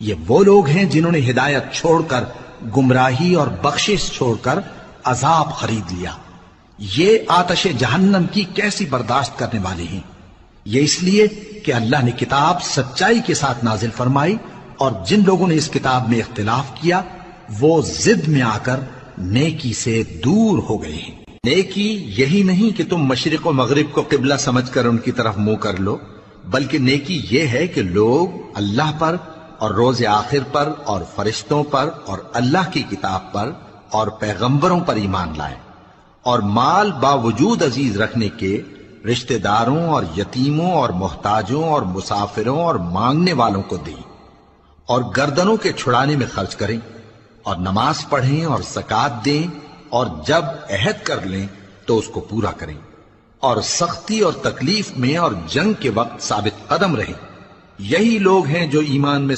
یہ وہ لوگ ہیں جنہوں نے ہدایت چھوڑ کر گمراہی اور بخشش چھوڑ کر عذاب خرید لیا. یہ آتش جہنم کی کیسی برداشت کرنے والے ہیں. یہ اس لیے کہ اللہ نے کتاب سچائی کے ساتھ نازل فرمائی، اور جن لوگوں نے اس کتاب میں اختلاف کیا وہ ضد میں آ کر نیکی سے دور ہو گئے ہیں. نیکی یہی نہیں کہ تم مشرق و مغرب کو قبلہ سمجھ کر ان کی طرف منہ کر لو، بلکہ نیکی یہ ہے کہ لوگ اللہ پر اور روز آخر پر اور فرشتوں پر اور اللہ کی کتاب پر اور پیغمبروں پر ایمان لائیں، اور مال باوجود عزیز رکھنے کے رشتہ داروں اور یتیموں اور محتاجوں اور مسافروں اور مانگنے والوں کو دیں، اور گردنوں کے چھڑانے میں خرچ کریں، اور نماز پڑھیں اور زکوٰۃ دیں، اور جب عہد کر لیں تو اس کو پورا کریں، اور سختی اور تکلیف میں اور جنگ کے وقت ثابت قدم رہیں. یہی لوگ ہیں جو ایمان میں